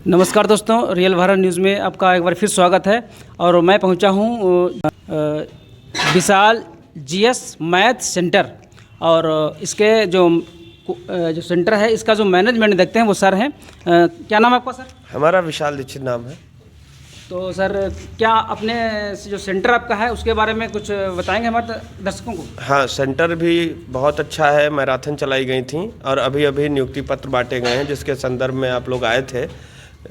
नमस्कार दोस्तों, real Bharat news में आपका एक बार फिर स्वागत है। और मैं पहुंचा हूं विशाल जीएस मैथ सेंटर। और इसके जो सेंटर है, इसका जो मैनेजमेंट देखते हैं वो सर हैं। क्या नाम है आपका सर? हमारा विशाल दीक्षित नाम है। तो सर, क्या अपने जो सेंटर आपका है उसके बारे में कुछ बताएंगे हमारे दर्शकों को? हाँ, सेंटर भी बहुत अच्छा है। मैराथन चलाई गई थी और अभी अभी नियुक्ति पत्र बांटे गए हैं, जिसके संदर्भ में आप लोग आए थे।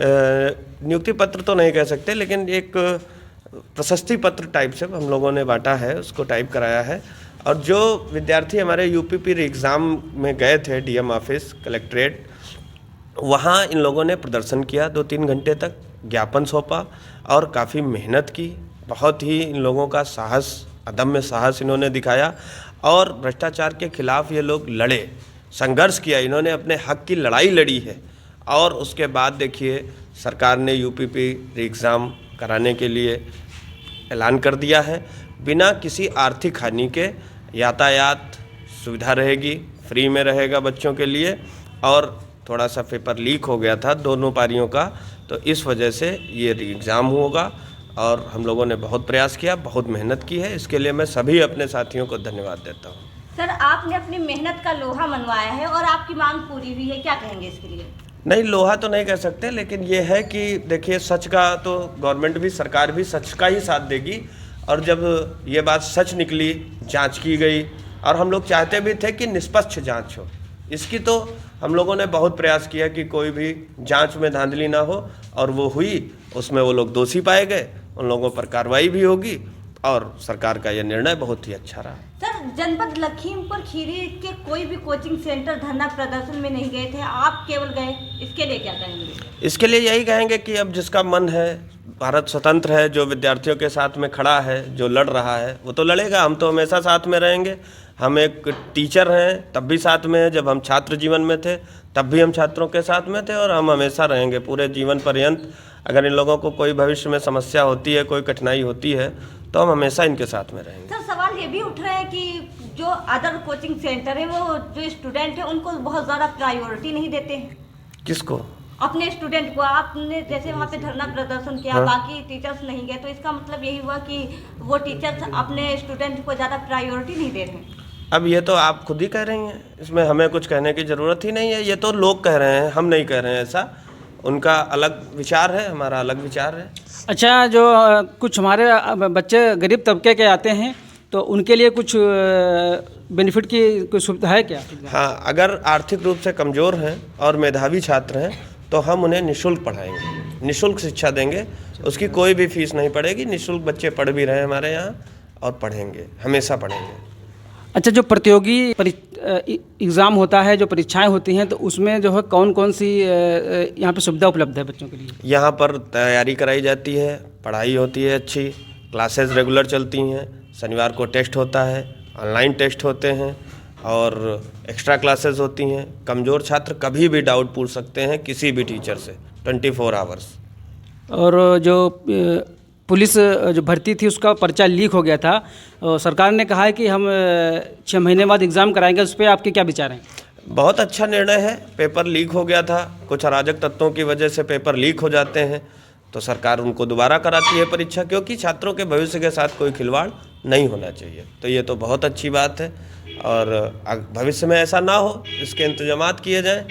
नियुक्ति पत्र तो नहीं कह सकते, लेकिन एक प्रशस्ति पत्र टाइप से हम लोगों ने बांटा है, उसको टाइप कराया है। और जो विद्यार्थी हमारे यूपीपी एग्ज़ाम में गए थे डीएम ऑफिस कलेक्ट्रेट, वहाँ इन लोगों ने प्रदर्शन किया 2-3 घंटे तक, ज्ञापन सौंपा और काफ़ी मेहनत की। बहुत ही इन लोगों का साहस, अदम्य साहस इन्होंने दिखाया और भ्रष्टाचार के खिलाफ ये लोग लड़े, संघर्ष किया। इन्होंने अपने हक की लड़ाई लड़ी है। और उसके बाद देखिए, सरकार ने यूपीपी एग्ज़ाम कराने के लिए ऐलान कर दिया है। बिना किसी आर्थिक हानि के यातायात सुविधा रहेगी, फ्री में रहेगा बच्चों के लिए। और थोड़ा सा पेपर लीक हो गया था दोनों पारियों का, तो इस वजह से ये एग्ज़ाम होगा। और हम लोगों ने बहुत प्रयास किया, बहुत मेहनत की है। इसके लिए मैं सभी अपने साथियों को धन्यवाद देता हूँ। सर, आपने अपनी मेहनत का लोहा मनवाया है और आपकी मांग पूरी हुई है, क्या कहेंगे इसके लिए? नहीं, लोहा तो नहीं कह सकते, लेकिन ये है कि देखिए, सच का तो गवर्नमेंट भी, सरकार भी सच का ही साथ देगी। और जब ये बात सच निकली, जांच की गई, और हम लोग चाहते भी थे कि निष्पक्ष जांच हो। इसकी तो हम लोगों ने बहुत प्रयास किया कि कोई भी जांच में धांधली ना हो, और वो हुई। उसमें वो लोग दोषी पाए गए, उन लोगों पर कार्रवाई भी होगी। और सरकार का यह निर्णय बहुत ही अच्छा रहा। सर, जनपद लखीमपुर खीरी के कोई भी कोचिंग सेंटर धरना प्रदर्शन में नहीं गए थे, आप केवल गए, इसके लिए क्या कहेंगे? इसके लिए यही कहेंगे कि अब जिसका मन है, भारत स्वतंत्र है, जो विद्यार्थियों के साथ में खड़ा है, जो लड़ रहा है, वो तो लड़ेगा। हम तो हमेशा साथ में रहेंगे। हम एक टीचर हैं तब भी साथ में हैं, जब हम छात्र जीवन में थे तब भी हम छात्रों के साथ में थे, और हम हमेशा रहेंगे पूरे जीवन पर्यंत। अगर इन लोगों को कोई भविष्य में समस्या होती है, कोई कठिनाई होती है, तो हम हमेशा इनके साथ में रहेंगे। सर, सवाल ये भी उठ रहा है कि जो अदर कोचिंग सेंटर है, वो जो स्टूडेंट है उनको बहुत ज़्यादा प्रायोरिटी नहीं देते हैं। किसको? अपने स्टूडेंट को। आपने जैसे वहाँ पे धरना प्रदर्शन किया, हाँ। बाकी टीचर्स नहीं गए, तो इसका मतलब यही हुआ कि वो टीचर्स अपने स्टूडेंट को ज़्यादा प्रायोरिटी नहीं दे रहे। अब ये तो आप खुद ही कह रही हैं, इसमें हमें कुछ कहने की ज़रूरत ही नहीं है। ये तो लोग कह रहे हैं, हम नहीं कह रहे हैं ऐसा। उनका अलग विचार है, हमारा अलग विचार है। अच्छा, जो कुछ हमारे बच्चे गरीब तबके के आते हैं, तो उनके लिए कुछ बेनिफिट की कोई सुविधा है क्या? हाँ, अगर आर्थिक रूप से कमज़ोर हैं और मेधावी छात्र हैं, तो हम उन्हें निःशुल्क पढ़ाएंगे, निःशुल्क शिक्षा देंगे। उसकी कोई भी फीस नहीं पड़ेगी। निःशुल्क बच्चे पढ़ भी रहे हैं हमारे यहाँ, और पढ़ेंगे, हमेशा पढ़ेंगे। अच्छा, जो प्रतियोगी एग्ज़ाम होता है, जो परीक्षाएं होती हैं, तो उसमें जो है कौन कौन सी यहाँ पे सुविधा उपलब्ध है बच्चों के लिए? यहाँ पर तैयारी कराई जाती है, पढ़ाई होती है अच्छी, क्लासेस रेगुलर चलती हैं, शनिवार को टेस्ट होता है, ऑनलाइन टेस्ट होते हैं, और एक्स्ट्रा क्लासेस होती हैं। कमज़ोर छात्र कभी भी डाउट पूछ सकते हैं किसी भी टीचर से, 24 आवर्स। और जो पुलिस जो भर्ती थी, उसका पर्चा लीक हो गया था, और सरकार ने कहा है कि हम 6 महीने बाद एग्ज़ाम कराएंगे। उस पर आपके क्या विचार हैं? बहुत अच्छा निर्णय है। पेपर लीक हो गया था, कुछ अराजक तत्वों की वजह से पेपर लीक हो जाते हैं, तो सरकार उनको दोबारा कराती है परीक्षा, क्योंकि छात्रों के भविष्य के साथ कोई खिलवाड़ नहीं होना चाहिए। तो ये तो बहुत अच्छी बात है, और भविष्य में ऐसा ना हो, इसके इंतजामात किए जाएं।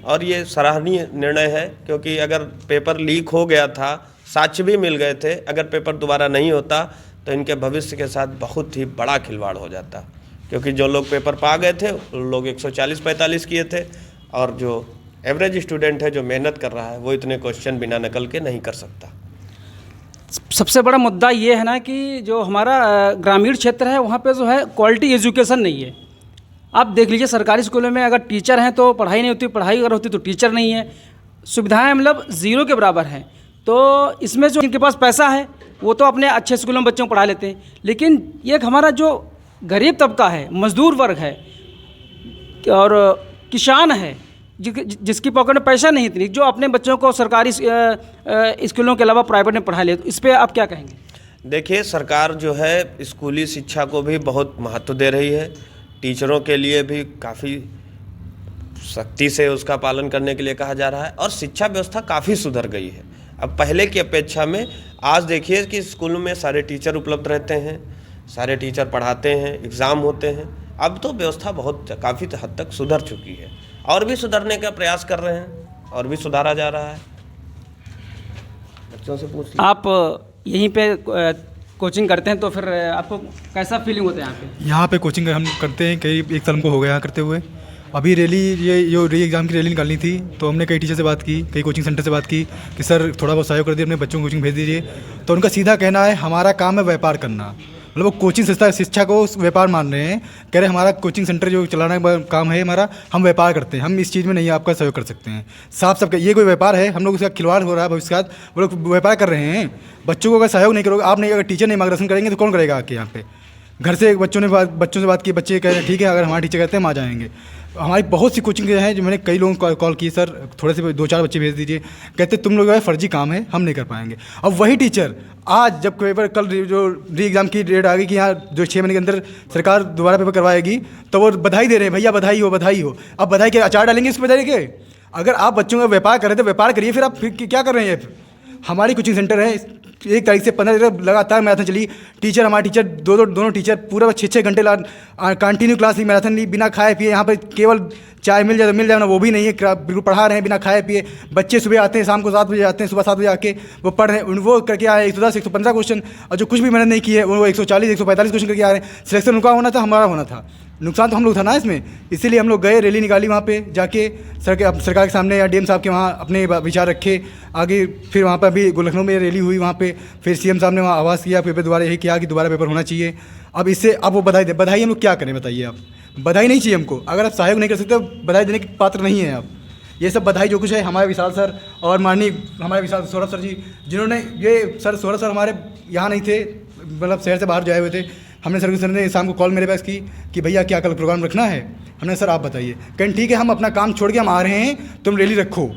और ये सराहनीय निर्णय है, क्योंकि अगर पेपर लीक हो गया था, साक्ष्य भी मिल गए थे, अगर पेपर दोबारा नहीं होता तो इनके भविष्य के साथ बहुत ही बड़ा खिलवाड़ हो जाता। क्योंकि जो लोग पेपर पा गए थे, उन लोग 140-45 किए थे, और जो एवरेज स्टूडेंट है, जो मेहनत कर रहा है, वो इतने क्वेश्चन बिना नकल के नहीं कर सकता। सबसे बड़ा मुद्दा ये है ना कि जो हमारा ग्रामीण क्षेत्र है, वहाँ पे जो है क्वालिटी एजुकेशन नहीं है। आप देख लीजिए, सरकारी स्कूलों में अगर टीचर हैं तो पढ़ाई नहीं होती, पढ़ाई अगर होती तो टीचर नहीं है। सुविधाएं मतलब ज़ीरो के बराबर हैं। तो इसमें जो इनके पास पैसा है, वो तो अपने अच्छे स्कूलों में बच्चों को पढ़ा लेते हैं, लेकिन एक हमारा जो गरीब तबका है, मजदूर वर्ग है और किसान है, जिसकी पॉकेट में पैसा नहीं इतनी, जो अपने बच्चों को सरकारी स्कूलों के अलावा प्राइवेट में पढ़ा ले, तो इस पर आप क्या कहेंगे? देखिए, सरकार जो है स्कूली शिक्षा को भी बहुत महत्व दे रही है। टीचरों के लिए भी काफ़ी सख्ती से उसका पालन करने के लिए कहा जा रहा है और शिक्षा व्यवस्था काफ़ी सुधर गई है। अब पहले की अपेक्षा में आज देखिए कि स्कूलों में सारे टीचर उपलब्ध रहते हैं, सारे टीचर पढ़ाते हैं, एग्ज़ाम होते हैं। अब तो व्यवस्था बहुत काफ़ी हद तक सुधर चुकी है और भी सुधरने का प्रयास कर रहे हैं और भी सुधारा जा रहा है। बच्चों से पूछ लीजिए। आप यहीं पे कोचिंग करते हैं तो फिर आपको कैसा फीलिंग होता है यहाँ पे? यहाँ पे कोचिंग हम करते हैं, कई 1 साल हमको हो गया यहाँ करते हुए। अभी रैली, ये जो री एग्ज़ाम की रैली निकालनी थी, तो हमने कई टीचर से बात की, कई कोचिंग सेंटर से बात की कि सर थोड़ा बहुत सहयोग कर दिए, अपने बच्चों को कोचिंग भेज दीजिए। तो उनका सीधा कहना है हमारा काम है व्यापार करना। मतलब वो कोचिंग शिक्षा को व्यापार मान रहे हैं। कह रहे हमारा कोचिंग सेंटर जो चलाना का काम है हमारा, हम व्यापार करते हैं, हम इस चीज़ में नहीं आपका सहयोग कर सकते हैं। साफ सबका ये कोई व्यापार है, हम लोग उसका खिलवाड़ हो रहा है भविष्य। वो लोग व्यापार कर रहे हैं। बच्चों को अगर सहयोग नहीं करोगे, आप नहीं, अगर टीचर नहीं मार्गदर्शन करेंगे तो कौन करेगा आके यहाँ पे? घर से बच्चों से बात की, बच्चे कह रहे हैं ठीक है, अगर हमारे टीचर कहते हैं हम आ जाएंगे। हमारी बहुत सी कोचिंग हैं जो मैंने कई लोगों को कॉल की, सर थोड़े से 2-4 बच्चे भेज दीजिए। कहते तुम लोग फर्जी काम है, हम नहीं कर पाएंगे। अब वही टीचर आज जब पेपर, कल जो री एग्ज़ाम की डेट आ गई कि यहाँ जो 6 महीने के अंदर सरकार दोबारा पेपर करवाएगी, तो वो बधाई दे रहे हैं, भैया बधाई हो, बधाई हो। अब बधाई के अचार डालेंगे इस बधाई के? अगर आप बच्चों का व्यापार कर रहे थे, व्यापार करिए, फिर आप फिर क्या कर रहे हैं? हमारी कोचिंग सेंटर है, 1 तारीख से 15 तारीख लगातार मैराथन चली। टीचर, हमारे टीचर दोनों टीचर पूरा 6-6 घंटे कंटिन्यू क्लास ली, मैराथन ली, बिना खाए पिए। यहाँ पर केवल चाय मिल जाए तो मिल जाए ना, वो भी नहीं है, बिल्कुल पढ़ा रहे हैं बिना खाए पिए। बच्चे सुबह आते हैं, शाम को 7 बजे आते हैं, सुबह 7 बजे आके वो पढ़ रहे हैं। वो करके आए 110-115 क्वेश्चन, और जो कुछ भी मेहनत नहीं की है वो 140-145 क्वेश्चन करके आ रहे हैं। सिलेक्शन उनका होना था, हमारा होना था। नुकसान तो हम लोग था ना इसमें। इसीलिए हम लोग गए, रैली निकाली, वहाँ पे जाके सरकार के सामने या डीएम साहब के वहाँ अपने विचार रखे आगे। फिर वहाँ पर अभी लखनऊ में रैली हुई, वहाँ पे फिर सीएम साहब ने वहाँ आवाज़ किया, पेपर दोबारा यही किया कि दोबारा पेपर होना चाहिए। अब इससे अब वो बधाई दे, बधाई हम लोग क्या करें बताइए आप? बधाई नहीं चाहिए हमको। अगर आप सहयोग नहीं कर सकते, बधाई देने के पात्र नहीं हैं आप। ये सब बधाई जो कुछ है हमारे विशाल सर और माननीय हमारे विशाल सौरभ सर जी, जिन्होंने ये सौरभ सर हमारे यहाँ नहीं थे, मतलब शहर से बाहर जाए हुए थे। हमने सर ने शाम को कॉल मेरे पास की कि भैया क्या कल प्रोग्राम रखना है? हमने सर आप बताइए। कहें ठीक है, हम अपना काम छोड़ के हम आ रहे हैं, तुम रैली रखो।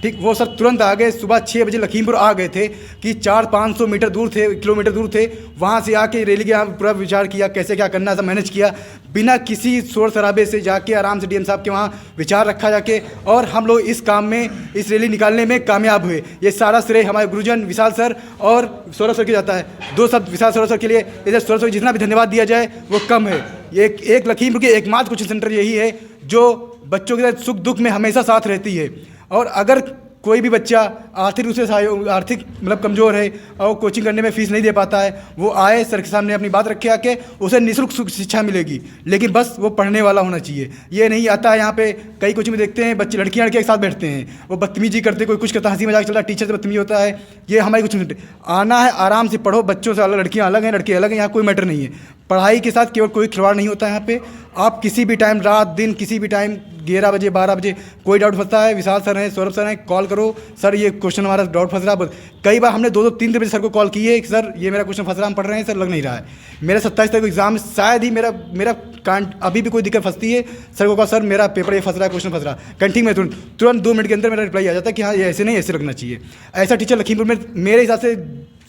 ठीक, वो सर तुरंत आ गए। सुबह 6 बजे लखीमपुर आ गए थे कि 400-500 मीटर दूर थे, किलोमीटर दूर थे। वहाँ से आके रैली के यहाँ पूरा विचार किया, कैसे क्या करना है, सब मैनेज किया, बिना किसी शोर शराबे से जाके आराम से डीएम साहब के वहाँ विचार रखा जाके, और हम लोग इस काम में, इस रैली निकालने में कामयाब हुए। ये सारा श्रेय हमारे गुरुजन विशाल सर और सौरभ सर के जाता है। 2 शब्द विशाल सौरभ सर के लिए, इधर सौरभ सर जितना भी धन्यवाद दिया जाए वो कम है। एक लखीमपुर के एकमात्र कोचिंग सेंटर यही है जो बच्चों के साथ सुख दुख में हमेशा साथ रहती है। और अगर कोई भी बच्चा आर्थिक रूप से आर्थिक मतलब कमज़ोर है और कोचिंग करने में फ़ीस नहीं दे पाता है, वो आए सर के सामने अपनी बात रखे आके, उसे निःशुल्क शिक्षा मिलेगी। लेकिन बस वो पढ़ने वाला होना चाहिए। ये नहीं आता है यहाँ पे कई कोचिंग में देखते हैं बच्चे लड़कियाँ लड़के एक साथ बैठते हैं, वो बदतमीजी करते, कोई कुछ करता, हंसी मजाक चल रहा है, टीचर से बदतमीजी होता है। ये हमारी कोचिंग आना है, आराम से पढ़ो, बच्चों से अलग, लड़कियाँ अलग हैं, लड़के अलग हैं, यहाँ कोई मैटर नहीं है। पढ़ाई के साथ केवल कोई खिलवाड़ नहीं होता है यहाँ पे। आप किसी भी टाइम, रात दिन, किसी भी टाइम 11 बजे 12 बजे कोई डाउट फंसता है, विशाल सर हैं, सौरभ सर हैं, कॉल करो, सर ये क्वेश्चन हमारा डाउट फंस रहा है। कई बार हमने 2-3 बजे सर को कॉल की है कि सर ये मेरा क्वेश्चन फंस रहा है, हम पढ़ रहे हैं, सर लग नहीं रहा है। मेरा 27 तारीख को एग्जाम, शायद ही मेरा कांट अभी भी कोई दिक्कत फंसती है, सर को कहा सर मेरा पेपर ये फंस रहा है, क्वेश्चन फंस रहा है, कंटिन्यू में तुरंत 2 मिनट के अंदर मेरा रिप्लाई आ जाता है कि हाँ ये ऐसे नहीं, ऐसे लगना चाहिए। ऐसा टीचर लखीमपुर में मेरे हिसाब से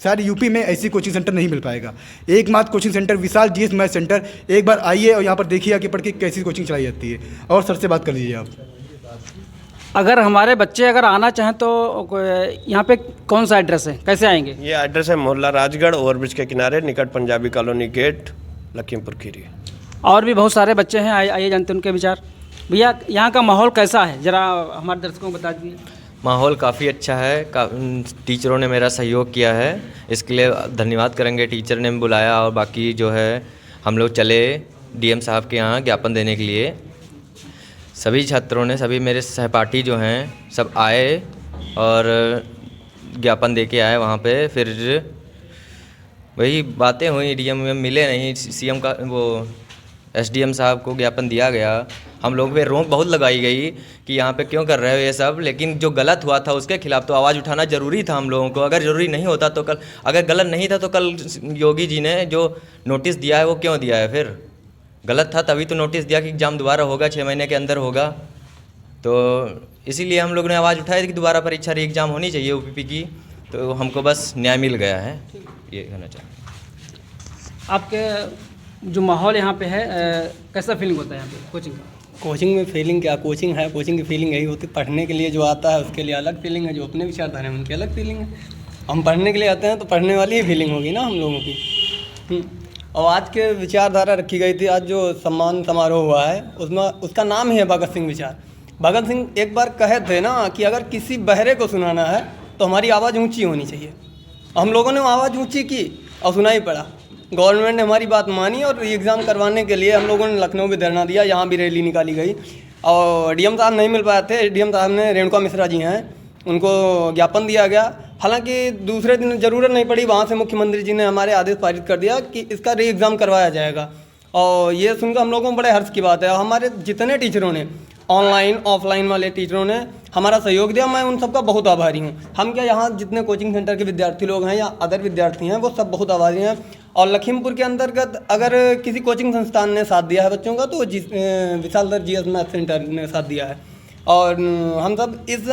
शायद यूपी में ऐसी कोचिंग सेंटर नहीं मिल पाएगा। एकमात्र कोचिंग सेंटर विशाल जीएस मैथ सेंटर। एक बार आइए और यहाँ पर देखिए आके पढ़ के कैसी कोचिंग चलाई जाती है, और सर से बात कर लीजिए आप। अगर हमारे बच्चे अगर आना चाहें तो यहाँ पे कौन सा एड्रेस है, कैसे आएंगे? ये एड्रेस है मोहल्ला राजगढ़, ओवरब्रिज के किनारे, निकट पंजाबी कॉलोनी गेट, लखीमपुर खीरी। और भी बहुत सारे बच्चे हैं, आइए जानते हैं उनके विचार। भैया यहाँ का माहौल कैसा है, ज़रा हमारे दर्शकों को बता दीजिए। माहौल काफ़ी अच्छा है, टीचरों ने मेरा सहयोग किया है, इसके लिए धन्यवाद करेंगे। टीचर ने बुलाया और बाकी जो है हम लोग चले डीएम साहब के यहाँ ज्ञापन देने के लिए। सभी छात्रों ने, सभी मेरे सहपाठी जो हैं सब आए और ज्ञापन दे के आए वहाँ पे। फिर वही बातें हुई, डीएम में मिले नहीं, सीएम का वो एसडीएम साहब को ज्ञापन दिया गया। हम लोग पे रोक बहुत लगाई गई कि यहाँ पे क्यों कर रहे हो ये सब, लेकिन जो गलत हुआ था उसके खिलाफ तो आवाज़ उठाना ज़रूरी था हम लोगों को। अगर ज़रूरी नहीं होता तो कल, अगर गलत नहीं था तो कल योगी जी ने जो नोटिस दिया है वो क्यों दिया है? फिर गलत था तभी तो नोटिस दिया कि एग्ज़ाम दोबारा होगा, 6 महीने के अंदर होगा। तो इसीलिए हम लोग ने आवाज़ उठाई कि दोबारा परीक्षा री एग्ज़ाम होनी चाहिए यूपी की। तो हमको बस न्याय मिल गया है, ये कहना चाहिए। आपके जो माहौल यहाँ पे है कैसा फीलिंग होता है यहाँ पे कोचिंग का? कोचिंग में फीलिंग क्या, कोचिंग है, कोचिंग की फीलिंग यही होती है, पढ़ने के लिए जो आता है उसके लिए अलग फीलिंग है, जो अपने विचारधारा है उनकी अलग फीलिंग है। हम पढ़ने के लिए आते हैं तो पढ़ने वाली ही फीलिंग होगी ना हम लोगों की। और आज के विचारधारा रखी गई थी, आज जो सम्मान समारोह हुआ है उसमें उसका नाम ही है भगत सिंह विचार। भगत सिंह एक बार कहे थे ना कि अगर किसी बहरे को सुनाना है तो हमारी आवाज़ ऊँची होनी चाहिए। हम लोगों ने आवाज़ ऊँची की और सुनाई पड़ा। गवर्नमेंट ने हमारी बात मानी और एग्ज़ाम करवाने के लिए हम लोगों ने लखनऊ भी धरना दिया, यहाँ भी रैली निकाली गई और डीएम साहब नहीं मिल पाए थे। डीएम साहब ने, रेणुका मिश्रा जी हैं, उनको ज्ञापन दिया गया। हालांकि दूसरे दिन ज़रूरत नहीं पड़ी, वहाँ से मुख्यमंत्री जी ने हमारे आदेश पारित कर दिया कि इसका री एग्ज़ाम करवाया जाएगा। और ये सुनकर हम लोगों को बड़े हर्ष की बात है। हमारे जितने टीचरों ने, ऑनलाइन ऑफलाइन वाले टीचरों ने हमारा सहयोग दिया, मैं उन सबका बहुत आभारी हूँ। हम क्या, यहाँ जितने कोचिंग सेंटर के विद्यार्थी लोग हैं या अदर विद्यार्थी हैं वो सब बहुत आभारी हैं। और लखीमपुर के अंतर्गत अगर किसी कोचिंग संस्थान ने साथ दिया है बच्चों का तो विशाल सर जीएस मैथ सेंटर ने साथ दिया है और हम सब इस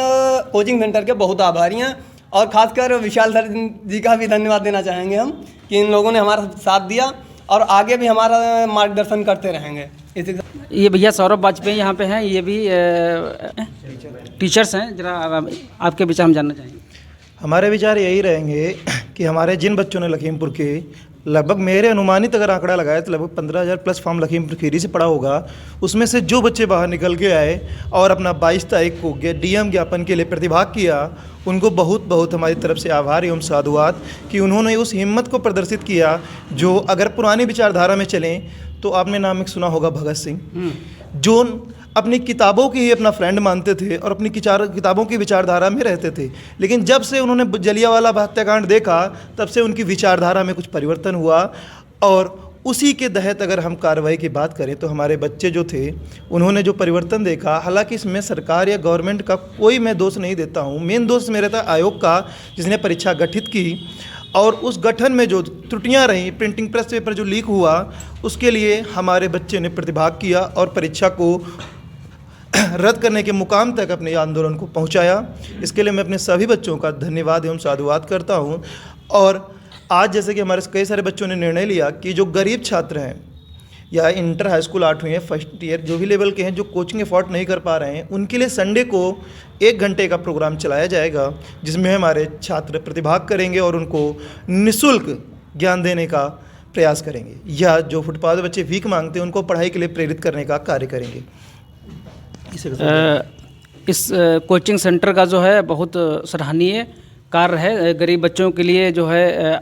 कोचिंग सेंटर के बहुत आभारी हैं। और ख़ासकर विशाल सर जी का भी धन्यवाद देना चाहेंगे हम कि इन लोगों ने हमारा साथ दिया और आगे भी हमारा मार्गदर्शन करते रहेंगे। ये भैया सौरभ वाजपेयी यहाँ पे हैं, ये भी टीचर्स हैं। जरा आपके विचार हम जानना चाहेंगे। हमारे विचार यही रहेंगे कि हमारे जिन बच्चों ने लखीमपुर के लगभग, मेरे अनुमानित अगर आंकड़ा लगाए तो लगभग 15,000 प्लस फॉर्म लखीमपुर खीरी से पड़ा होगा। उसमें से जो बच्चे बाहर निकल के आए और अपना 22 तारीख को डीएम ज्ञापन के लिए प्रतिभाग किया, उनको बहुत बहुत हमारी तरफ से आभार एवं साधुवाद कि उन्होंने उस हिम्मत को प्रदर्शित किया। जो अगर पुरानी विचारधारा में चलें तो आपने नाम एक सुना होगा भगत सिंह, जो अपनी किताबों की ही अपना फ्रेंड मानते थे और अपनी किताबों की विचारधारा में रहते थे। लेकिन जब से उन्होंने जलियांवाला हत्याकांड देखा तब से उनकी विचारधारा में कुछ परिवर्तन हुआ और उसी के तहत अगर हम कार्रवाई की बात करें तो हमारे बच्चे जो थे उन्होंने जो परिवर्तन देखा, हालांकि इसमें सरकार या गवर्नमेंट का कोई मैं दोष नहीं देता हूँ, मेन दोष मेरा था आयोग का जिसने परीक्षा गठित की और उस गठन में जो त्रुटियां रहीं, प्रिंटिंग प्रेस पेपर जो लीक हुआ उसके लिए हमारे बच्चे ने प्रतिभाग किया और परीक्षा को रद्द करने के मुकाम तक अपने आंदोलन को पहुंचाया। इसके लिए मैं अपने सभी बच्चों का धन्यवाद एवं साधुवाद करता हूं। और आज जैसे कि हमारे कई सारे बच्चों ने निर्णय लिया कि जो गरीब छात्र हैं या इंटर हाई स्कूल 8वीं है, फर्स्ट ईयर जो भी लेवल के हैं, जो कोचिंग अफोर्ड नहीं कर पा रहे हैं, उनके लिए संडे को 1 घंटे का प्रोग्राम चलाया जाएगा जिसमें हमारे छात्र प्रतिभाग करेंगे और उनको निःशुल्क ज्ञान देने का प्रयास करेंगे या जो फुटपाथ बच्चे भीख मांगते हैं उनको पढ़ाई के लिए प्रेरित करने का कार्य करेंगे। इस कोचिंग सेंटर का जो है बहुत सराहनीय कार्य है। गरीब बच्चों के लिए जो है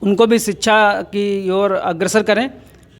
उनको भी शिक्षा की ओर अग्रसर करें।